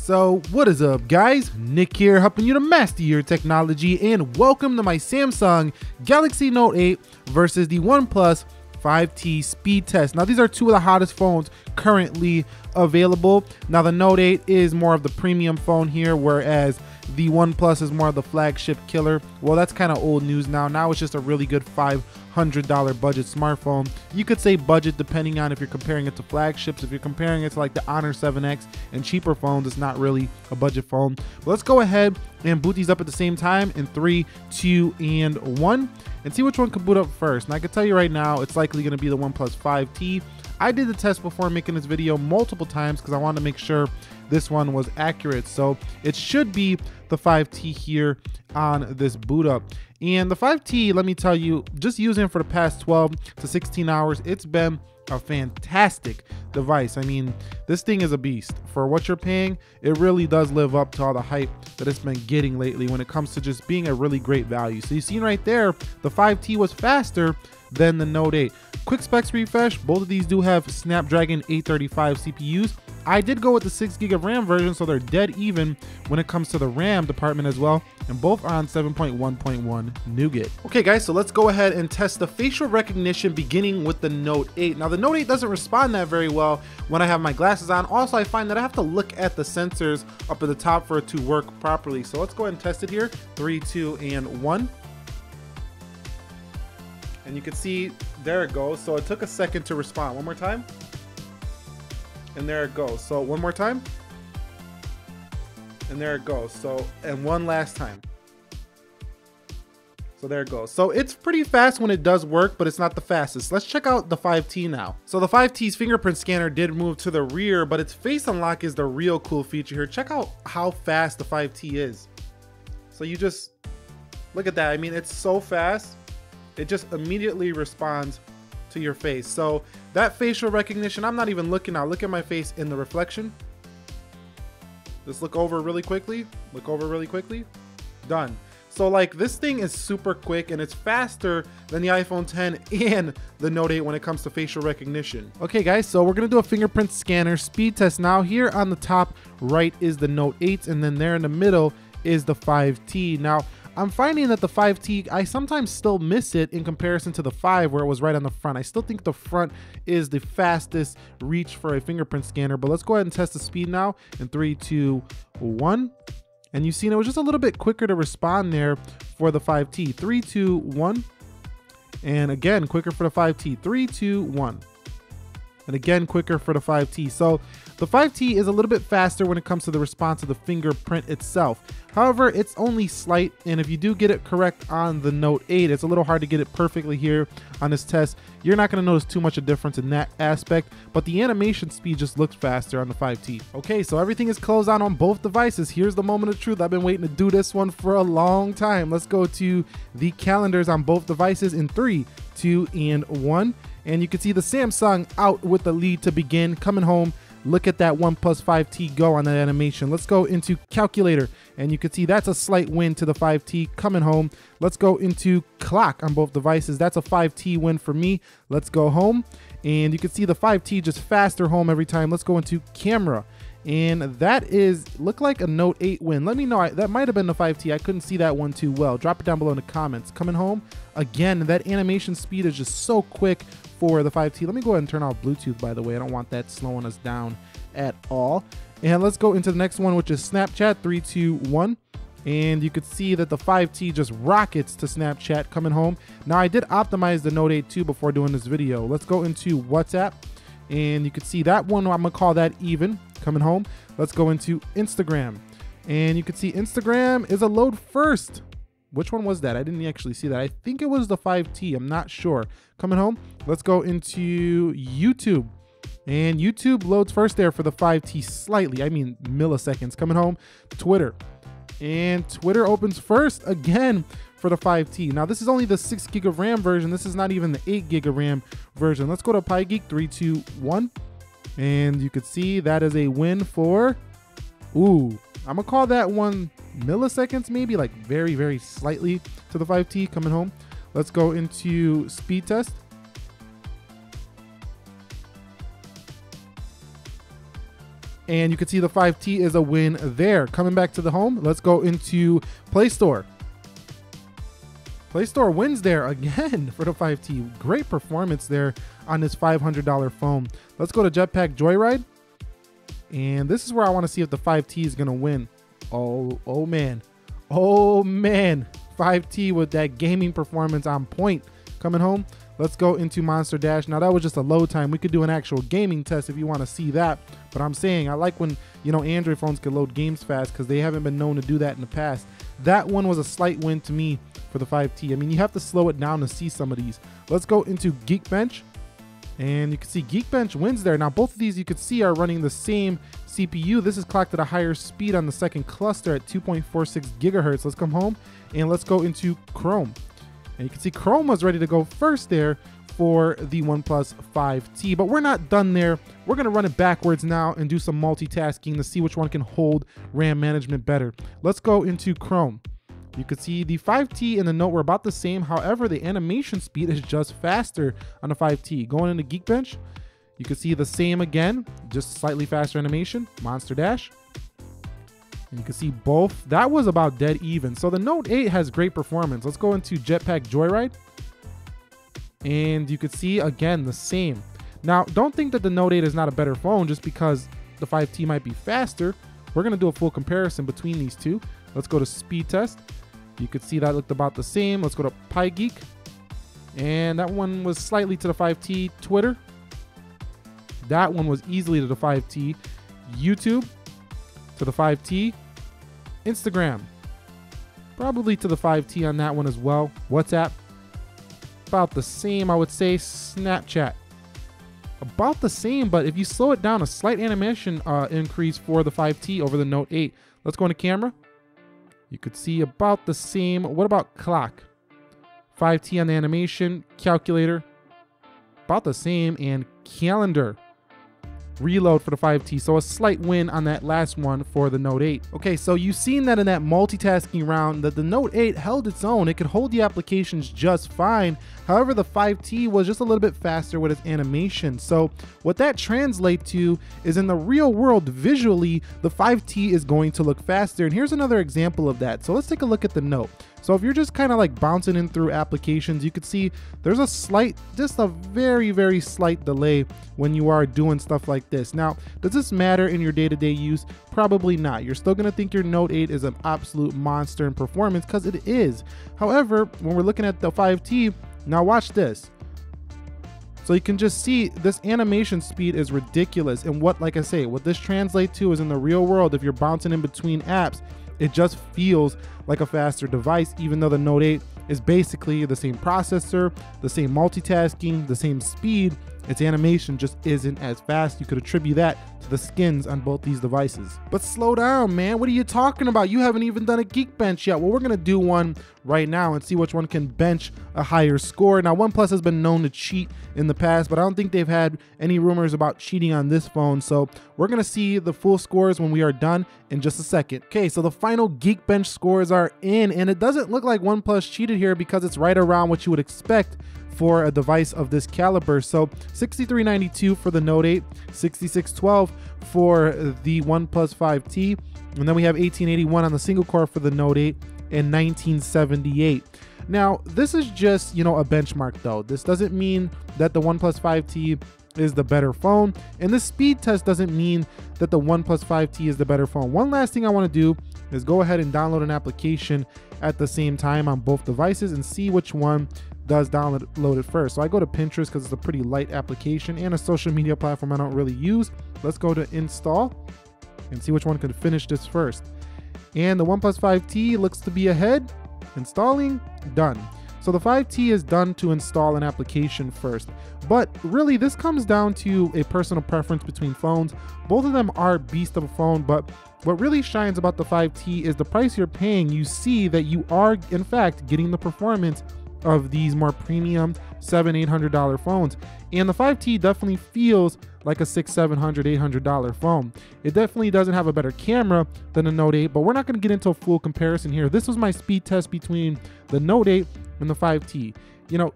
So what is up guys, Nick here helping you to master your technology, and welcome to my Samsung Galaxy Note 8 versus the OnePlus 5T speed test. Now these are two of the hottest phones currently available. Now the Note 8 is more of the premium phone here, whereas the OnePlus is more of the flagship killer. Well, that's kind of old news now. Now it's just a really good $500 budget smartphone. You could say budget depending on if you're comparing it to flagships. If you're comparing it to like the Honor 7X and cheaper phones, it's not really a budget phone. But let's go ahead and boot these up at the same time in 3, 2, and 1 and see which one can boot up first. And I can tell you right now, it's likely going to be the OnePlus 5T. I did the test before making this video multiple times because I wanted to make sure this one was accurate. So it should be the 5T here on this boot up. And the 5T, let me tell you, just using it for the past 12 to 16 hours, it's been a fantastic device. I mean, this thing is a beast. For what you're paying, it really does live up to all the hype that it's been getting lately when it comes to just being a really great value. So you've seen right there, the 5T was faster than the Note 8. Quick specs refresh, both of these do have Snapdragon 835 CPUs. I did go with the 6 GB of RAM version, so they're dead even when it comes to the RAM department as well, and both are on 7.1.1 Nougat. Okay guys, so let's go ahead and test the facial recognition beginning with the Note 8. Now the Note 8 doesn't respond that very well when I have my glasses on. Also, I find that I have to look at the sensors up at the top for it to work properly. So let's go ahead and test it here. 3, 2, and 1. And you can see, there it goes. So it took a second to respond. One more time. And there it goes. So one more time. And there it goes. So, and one last time. So there it goes. So it's pretty fast when it does work, but it's not the fastest. Let's check out the 5T now. So the 5T's fingerprint scanner did move to the rear, but its face unlock is the real cool feature here. Check out how fast the 5T is. So you just, look at that. I mean, it's so fast. It just immediately responds to your face. So that facial recognition, I'm not even looking now. Look at my face in the reflection. Just look over really quickly. Look over really quickly. Done. So like, this thing is super quick and it's faster than the iPhone 10 and the Note 8 when it comes to facial recognition. Okay guys, so we're gonna do a fingerprint scanner speed test now. Here on the top right is the Note 8, and then there in the middle is the 5T. Now I'm finding that the 5T, I sometimes still miss it in comparison to the 5 where it was right on the front. I still think the front is the fastest reach for a fingerprint scanner, but let's go ahead and test the speed now in 3, 2, 1. And you've seen it was just a little bit quicker to respond there for the 5T. 3, 2, 1. And again, quicker for the 5T. 3, 2, 1. And again, quicker for the 5T. So the 5T is a little bit faster when it comes to the response of the fingerprint itself. However, it's only slight, and if you do get it correct on the Note 8, it's a little hard to get it perfectly here on this test. You're not going to notice too much of a difference in that aspect, but the animation speed just looks faster on the 5T. Okay, so everything is closed out on both devices. Here's the moment of truth. I've been waiting to do this one for a long time. Let's go to the calendars on both devices in 3, 2, and 1. And you can see the Samsung out with the lead to begin. Coming home, look at that OnePlus 5T go on that animation. Let's go into calculator, and you can see that's a slight win to the 5T coming home. Let's go into clock on both devices. That's a 5T win for me. Let's go home, and you can see the 5T just faster home every time. Let's go into camera, and that is look like a Note 8 win. Let me know. That might have been the 5T. I couldn't see that one too well. Drop it down below in the comments. Coming home again, that animation speed is just so quick for the 5T. Let me go ahead and turn off Bluetooth, by the way. I don't want that slowing us down at all. And let's go into the next one, which is Snapchat. 3, 2, 1. And you could see that the 5T just rockets to Snapchat coming home. Now I did optimize the Note 8 too before doing this video. Let's go into WhatsApp, and you can see that one, I'm gonna call that even coming home. Let's go into Instagram, and you can see Instagram is a load first. Which one was that? I didn't actually see that. I think it was the 5T. I'm not sure. Coming home, let's go into YouTube. And YouTube loads first there for the 5T slightly. I mean milliseconds. Coming home, Twitter. And Twitter opens first again for the 5T. Now this is only the 6 GB of RAM version. This is not even the 8 GB of RAM version. Let's go to PyGeek. 3, 2, 1. And you could see that is a win for, ooh, I'm gonna call that one milliseconds, maybe, like very, very slightly to the 5T coming home. Let's go into speed test. And you can see the 5T is a win there. Coming back to the home, let's go into Play Store. Play Store wins there again for the 5T. Great performance there on this $500 phone. Let's go to Jetpack Joyride. And this is where I want to see if the 5T is going to win. Oh man. Oh man. 5T with that gaming performance on point. Coming home, let's go into Monster Dash. Now that was just a load time. We could do an actual gaming test if you want to see that. But I'm saying I like when, you know, Android phones can load games fast because they haven't been known to do that in the past. That one was a slight win to me for the 5T. I mean, you have to slow it down to see some of these. Let's go into Geekbench. And you can see Geekbench wins there. Now both of these you could see are running the same CPU. This is clocked at a higher speed on the second cluster at 2.46 gigahertz. Let's come home and let's go into Chrome. And you can see Chrome was ready to go first there for the OnePlus 5T, but we're not done there. We're gonna run it backwards now and do some multitasking to see which one can hold RAM management better. Let's go into Chrome. You can see the 5T and the Note were about the same. However, the animation speed is just faster on the 5T. Going into Geekbench, you can see the same again, just slightly faster animation. Monster Dash. And you can see both. That was about dead even. So the Note 8 has great performance. Let's go into Jetpack Joyride. And you can see again the same. Now, don't think that the Note 8 is not a better phone just because the 5T might be faster. We're gonna do a full comparison between these two. Let's go to Speed Test. You could see that looked about the same. Let's go to PyGeek. And that one was slightly to the 5T. Twitter. That one was easily to the 5T. YouTube to the 5T. Instagram. Probably to the 5T on that one as well. WhatsApp. About the same, I would say. Snapchat. About the same, but if you slow it down, a slight animation increase for the 5T over the Note 8. Let's go into camera. You could see about the same. What about clock? 5T on the animation. Calculator. About the same. And calendar. Reload for the 5T. So a slight win on that last one for the Note 8. Okay, so you've seen that in that multitasking round that the Note 8 held its own. It could hold the applications just fine. However, the 5T was just a little bit faster with its animation. So what that translates to is in the real world, visually, the 5T is going to look faster. And here's another example of that. So let's take a look at the Note. So if you're just kind of like bouncing in through applications, you could see there's a slight, just a very, very slight delay when you are doing stuff like this. Now, does this matter in your day-to-day use? Probably not. You're still gonna think your Note 8 is an absolute monster in performance because it is. However, when we're looking at the 5T, now watch this. So you can just see this animation speed is ridiculous. And what, like I say, what this translates to is in the real world, if you're bouncing in between apps, it just feels like a faster device, even though the Note 8 is basically the same processor, the same multitasking, the same speed. Its animation just isn't as fast. You could attribute that to the skins on both these devices. But slow down, man. What are you talking about? You haven't even done a Geekbench yet. Well, we're gonna do one right now and see which one can bench a higher score. Now, OnePlus has been known to cheat in the past, but I don't think they've had any rumors about cheating on this phone. So we're gonna see the full scores when we are done in just a second. Okay, so the final Geekbench scores are in, and it doesn't look like OnePlus cheated here because it's right around what you would expect for a device of this caliber. So 6392 for the Note 8, 6612 for the OnePlus 5T, and then we have 1881 on the single core for the Note 8 and 1978. Now, this is just, you know, a benchmark though. This doesn't mean that the OnePlus 5T is the better phone, and this speed test doesn't mean that the OnePlus 5T is the better phone. One last thing I want to do is go ahead and download an application at the same time on both devices and see which one does download it first. So I go to Pinterest because it's a pretty light application and a social media platform I don't really use. Let's go to install and see which one can finish this first. And the OnePlus 5T looks to be ahead. Installing, done. So the 5T is done to install an application first. But really, this comes down to a personal preference between phones. Both of them are beast of a phone, but what really shines about the 5T is the price you're paying. You see that you are, in fact, getting the performance of these more premium $700-800 phones, and the 5T definitely feels like a $600-700-800 phone. It definitely doesn't have a better camera than the Note 8, but we're not going to get into a full comparison here. This was my speed test between the Note 8 and the 5T. You know,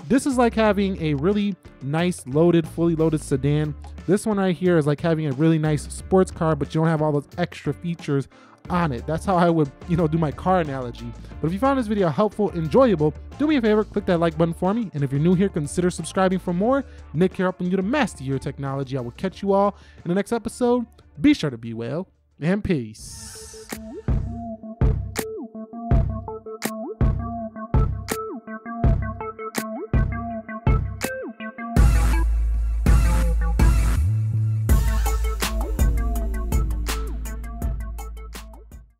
This is like having a really nice fully loaded sedan. This one right here is like having a really nice sports car, but you don't have all those extra features on it. That's how I would, do my car analogy. But if you found this video helpful, enjoyable, do me a favor, click that like button for me. And if you're new here, consider subscribing for more. Nick here, helping you to master your technology. I will catch you all in the next episode. Be sure to be well, and peace.